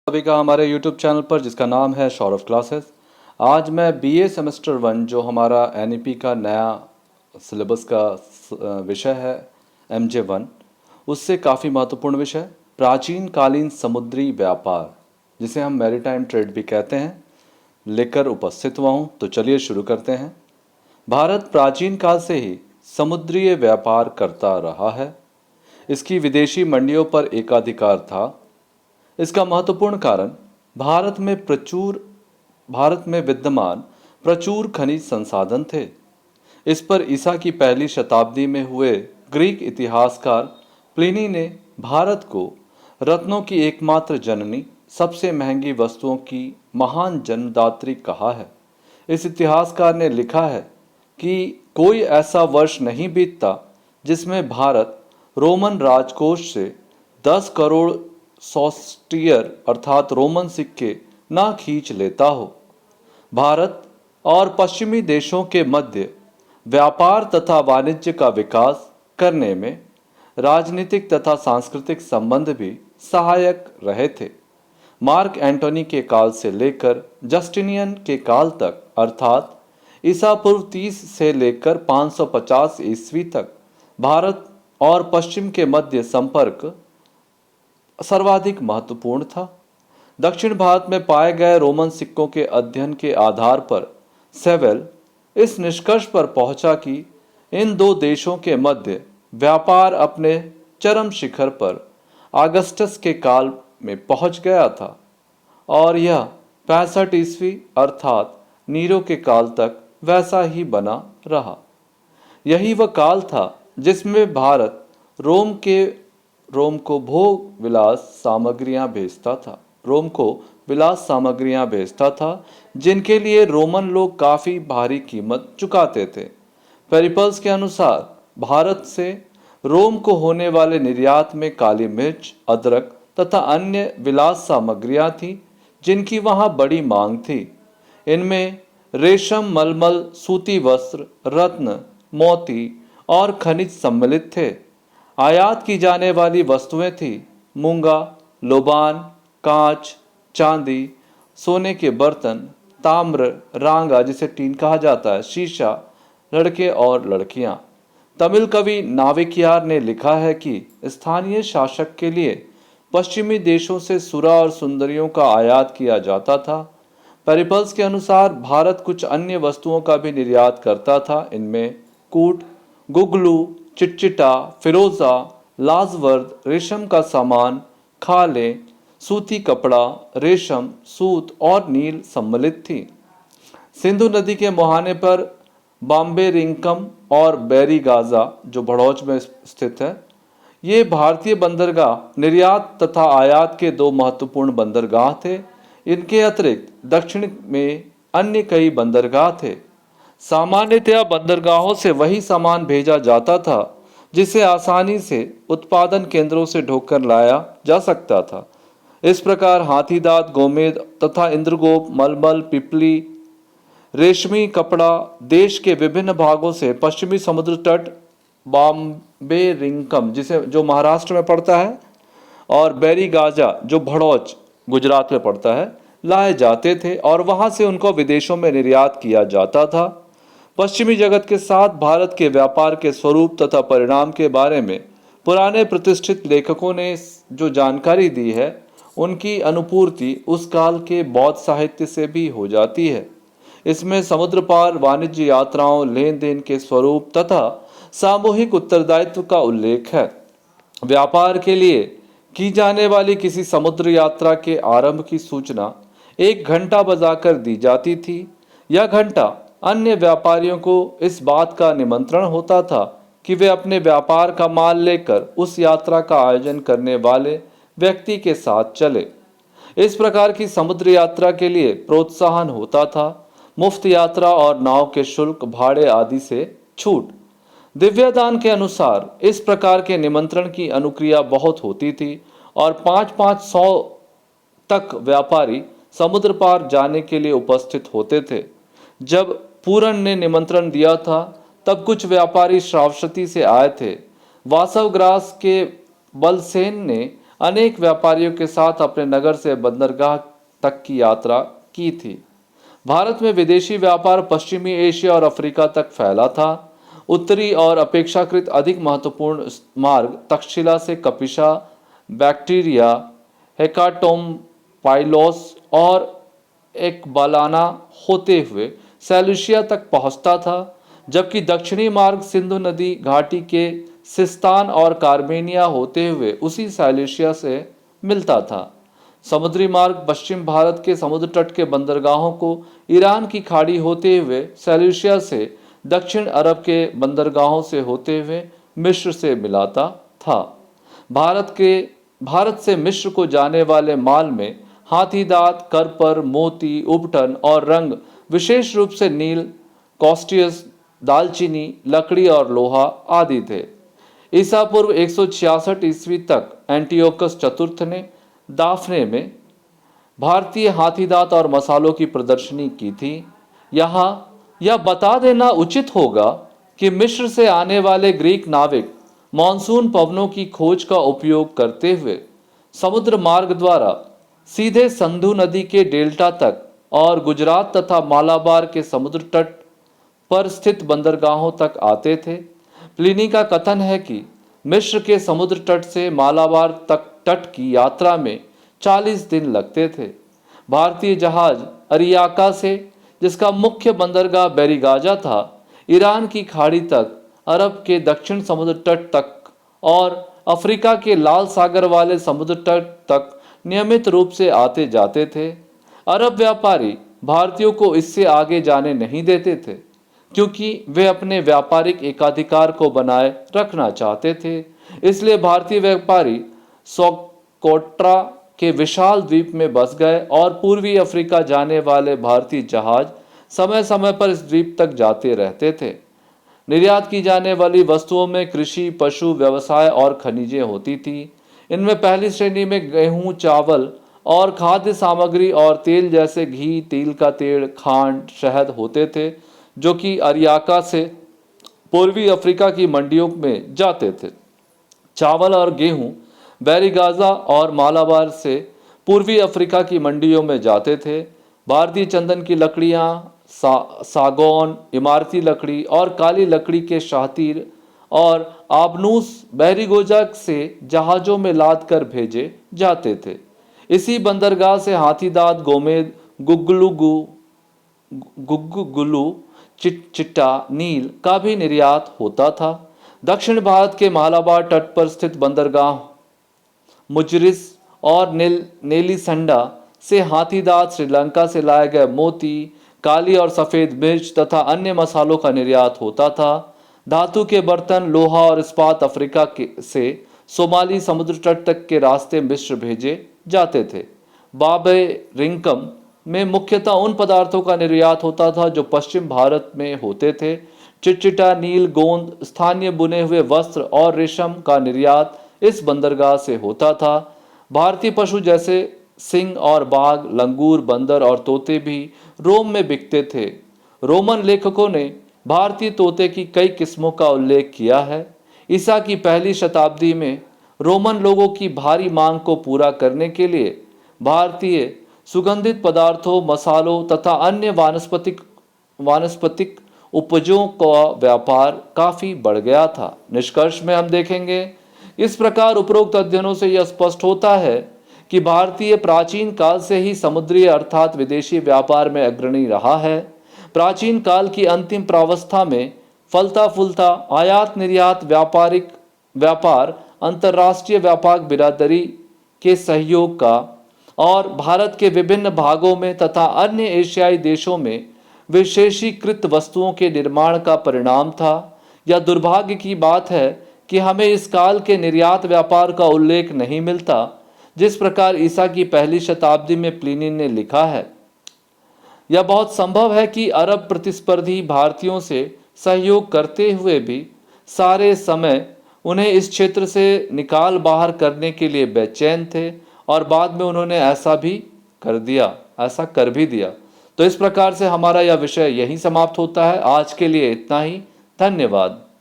सभी का हमारे YouTube चैनल पर, जिसका नाम है सौरभ क्लासेस। आज मैं बीए सेमेस्टर 1 जो हमारा एनईपी का नया सिलेबस का विषय है MJ1, उससे काफ़ी महत्वपूर्ण विषय प्राचीन कालीन समुद्री व्यापार, जिसे हम मैरीटाइम ट्रेड भी कहते हैं, लेकर उपस्थित हुआ हूँ। तो चलिए शुरू करते हैं। भारत प्राचीन काल से ही समुद्री व्यापार करता रहा है। इसकी विदेशी मंडियों पर एकाधिकार था। इसका महत्वपूर्ण कारण भारत में विद्यमान प्रचुर खनिज संसाधन थे। इस पर ईसा की पहली शताब्दी में हुए ग्रीक इतिहासकार प्लिनी ने भारत को रत्नों की एकमात्र जननी, सबसे महंगी वस्तुओं की महान जन्मदात्री कहा है। इस इतिहासकार ने लिखा है कि कोई ऐसा वर्ष नहीं बीतता जिसमें भारत रोमन राजकोष से 10 करोड़ सॉस्टियर अर्थात रोमन सिक्के ना खींच लेता हो। भारत और पश्चिमी देशों के मध्य व्यापार तथा वाणिज्य का विकास करने में राजनीतिक तथा सांस्कृतिक संबंध भी सहायक रहे थे। मार्क एंटोनी के काल से लेकर जस्टिनियन के काल तक अर्थात ईसा पूर्व 30 से लेकर 550 ईस्वी तक भारत और पश्चिम के मध्य संपर्क सर्वाधिक महत्वपूर्ण था। दक्षिण भारत में पाए गए रोमन सिक्कों के अध्ययन के आधार पर सेवेल इस निष्कर्ष पर पहुंचा कि इन दो देशों के मध्य व्यापार अपने चरम शिखर पर अगस्टस के काल में पहुंच गया था और यह 65 ईस्वी अर्थात नीरो के काल तक वैसा ही बना रहा। यही वह काल था जिसमें भारत रोम को विलास सामग्रियां भेजता था, जिनके लिए रोमन लोग काफ़ी भारी कीमत चुकाते थे। पेरिपल्स के अनुसार भारत से रोम को होने वाले निर्यात में काली मिर्च, अदरक तथा अन्य विलास सामग्रियां थीं, जिनकी वहां बड़ी मांग थी। इनमें रेशम, मलमल, सूती वस्त्र, रत्न, मोती और खनिज सम्मिलित थे। आयात की जाने वाली वस्तुएं थी मूंगा, लोबान, कांच, चांदी, सोने के बर्तन, ताम्र, रांगा जिसे टीन कहा जाता है, शीशा, लड़के और लड़कियां। तमिल कवि नाविकयार ने लिखा है कि स्थानीय शासक के लिए पश्चिमी देशों से सुरा और सुंदरियों का आयात किया जाता था। पेरिपल्स के अनुसार भारत कुछ अन्य वस्तुओं का भी निर्यात करता था। इनमें कूट, गुगलू, चिटचिटा, फिरोजा, लाजवर्द, रेशम का सामान, खालें, सूती कपड़ा, रेशम, सूत और नील सम्मिलित थी। सिंधु नदी के मुहाने पर बॉम्बे रिंकम और बैरी गाजा जो भड़ौच में स्थित है, ये भारतीय बंदरगाह निर्यात तथा आयात के दो महत्वपूर्ण बंदरगाह थे। इनके अतिरिक्त दक्षिण में अन्य कई बंदरगाह थे। सामान्यतया बंदरगाहों से वही सामान भेजा जाता था जिसे आसानी से उत्पादन केंद्रों से ढोकर लाया जा सकता था। इस प्रकार हाथीदांत, गोमेद तथा इंद्रगोप, मलमल, पिपली, रेशमी कपड़ा देश के विभिन्न भागों से पश्चिमी समुद्र तट बॉम्बे रिंकम जो महाराष्ट्र में पड़ता है और बैरी गाजा जो भड़ौच गुजरात में पड़ता है, लाए जाते थे और वहां से उनको विदेशों में निर्यात किया जाता था। पश्चिमी जगत के साथ भारत के व्यापार के स्वरूप तथा परिणाम के बारे में पुराने प्रतिष्ठित लेखकों ने जो जानकारी दी है, उनकी अनुपूर्ति उस काल के बौद्ध साहित्य से भी हो जाती है। इसमें समुद्र पार वाणिज्य यात्राओं, लेन देन के स्वरूप तथा सामूहिक उत्तरदायित्व का उल्लेख है। व्यापार के लिए की जाने वाली किसी समुद्र यात्रा के आरंभ की सूचना 1 घंटा बजाकर दी जाती थी। यह घंटा अन्य व्यापारियों को इस बात का निमंत्रण होता था कि वे अपने व्यापार का माल लेकर उस यात्रा का आयोजन करने वाले व्यक्ति के साथ चले। इस प्रकार की समुद्र यात्रा के लिए प्रोत्साहन होता था। मुफ्त यात्रा और नाव के शुल्क, भाड़े आदि से छूट। दिव्यदान के अनुसार इस प्रकार के निमंत्रण की अनुक्रिया बहुत होती थी और 500 तक व्यापारी समुद्र पार जाने के लिए उपस्थित होते थे। जब पूरन ने निमंत्रण दिया था तब कुछ व्यापारी श्रावस्ती से आए थे। वासवग्रास के बलसेन ने अनेक व्यापारियों के साथ अपने नगर से बंदरगाह तक की यात्रा की थी। भारत में विदेशी व्यापार पश्चिमी एशिया और अफ्रीका तक फैला था। उत्तरी और अपेक्षाकृत अधिक महत्वपूर्ण मार्ग तक्षशिला से कपिशा, बैक्टीरिया, हेकाटोम्पाइलोस और एकबालाना होते हुए सैलूसिया तक पहुंचता था, जबकि दक्षिणी मार्ग सिंधु नदी घाटी के सिस्तान और कार्मेनिया होते हुए उसी सैलूसिया से मिलता था। समुद्री मार्ग पश्चिम भारत के समुद्र तट के बंदरगाहों को ईरान की खाड़ी होते हुए सैलूसिया से दक्षिण अरब के बंदरगाहों से होते हुए मिस्र से मिलाता था। भारत से मिस्र को जाने वाले माल में हाथीदांत, करपर, मोती, उबटन और रंग, विशेष रूप से नील, कॉस्टियस, दालचीनी, लकड़ी और लोहा आदि थे। ईसा पूर्व 166 ईस्वी तक एंटियोकस चतुर्थ ने दाफने में भारतीय हाथीदांत और मसालों की प्रदर्शनी की थी। यहाँ यह बता देना उचित होगा कि मिस्र से आने वाले ग्रीक नाविक मानसून पवनों की खोज का उपयोग करते हुए समुद्र मार्ग द्वारा सीधे सिंधु नदी के डेल्टा तक और गुजरात तथा मालाबार के समुद्र तट पर स्थित बंदरगाहों तक आते थे। प्लिनी का कथन है कि मिस्र के समुद्र तट से मालाबार तक तट की यात्रा में 40 दिन लगते थे। भारतीय जहाज अरियाका से, जिसका मुख्य बंदरगाह बैरीगाजा था, ईरान की खाड़ी तक, अरब के दक्षिण समुद्र तट तक और अफ्रीका के लाल सागर वाले समुद्र तट तक नियमित रूप से आते जाते थे। अरब व्यापारी भारतीयों को इससे आगे जाने नहीं देते थे, क्योंकि वे अपने व्यापारिक एकाधिकार को बनाए रखना चाहते थे। इसलिए भारतीय व्यापारी सोकोट्रा के विशाल द्वीप में बस गए और पूर्वी अफ्रीका जाने वाले भारतीय जहाज समय समय पर इस द्वीप तक जाते रहते थे। निर्यात की जाने वाली वस्तुओं में कृषि, पशु व्यवसाय और खनिजें होती थी। इनमें पहली श्रेणी में गेहूं, चावल और खाद्य सामग्री और तेल जैसे घी, तिल का तेल, खांड, शहद होते थे, जो कि अरियाका से पूर्वी अफ्रीका की मंडियों में जाते थे। चावल और गेहूं बैरीगाजा और मालाबार से पूर्वी अफ्रीका की मंडियों में जाते थे। भारतीय चंदन की लकड़ियां, सागौन, इमारती लकड़ी और काली लकड़ी के शातीर और आबनूस बैरीगोजा से जहाजों में लाद कर भेजे जाते थे। इसी बंदरगाह से हाथीदांत, गोमेद, गुग्गुलू, चिट्टा, नील का भी निर्यात होता था। दक्षिण भारत के मालाबार तट पर स्थित बंदरगाह मुजरिस और नेलीसंडा से हाथीदांत, श्रीलंका से लाए गए मोती, काली और सफ़ेद मिर्च तथा अन्य मसालों का निर्यात होता था। धातु के बर्तन, लोहा और इस्पात अफ्रीका से सोमाली समुद्र तट तक के रास्ते मिस्र भेजे जाते थे। बाबे रिंकम में मुख्यतः उन पदार्थों का निर्यात होता था जो पश्चिम भारत में होते थे। चिटचिटा, नील, गोंद, स्थानीय बुने हुए वस्त्र और रेशम का निर्यात इस बंदरगाह से होता था। भारतीय पशु जैसे सिंह और बाघ, लंगूर, बंदर और तोते भी रोम में बिकते थे। रोमन लेखकों ने भारतीय तोते की कई किस्मों का उल्लेख किया है। ईसा की पहली शताब्दी में रोमन लोगों की भारी मांग को पूरा करने के लिए भारतीय सुगंधित पदार्थों, मसालों तथा अन्य वानस्पतिक उपजों का व्यापार काफी बढ़ गया था। निष्कर्ष में हम देखेंगे, इस प्रकार उपरोक्त अध्ययनों से यह स्पष्ट होता है कि भारतीय प्राचीन काल से ही समुद्री अर्थात विदेशी व्यापार में अग्रणी रहा है। प्राचीन काल की अंतिम प्रावस्था में फलता फूलता आयात निर्यात व्यापार अंतर्राष्ट्रीय व्यापार बिरादरी के सहयोग का और भारत के विभिन्न भागों में तथा अन्य एशियाई देशों में विशेषीकृत वस्तुओं के निर्माण का परिणाम था। यह दुर्भाग्य की बात है कि हमें इस काल के निर्यात व्यापार का उल्लेख नहीं मिलता, जिस प्रकार ईसा की पहली शताब्दी में प्लिनी ने लिखा है। यह बहुत संभव है कि अरब प्रतिस्पर्धी भारतीयों से सहयोग करते हुए भी सारे समय उन्हें इस क्षेत्र से निकाल बाहर करने के लिए बेचैन थे और बाद में उन्होंने ऐसा कर भी दिया। तो इस प्रकार से हमारा यह विषय यहीं समाप्त होता है। आज के लिए इतना ही। धन्यवाद।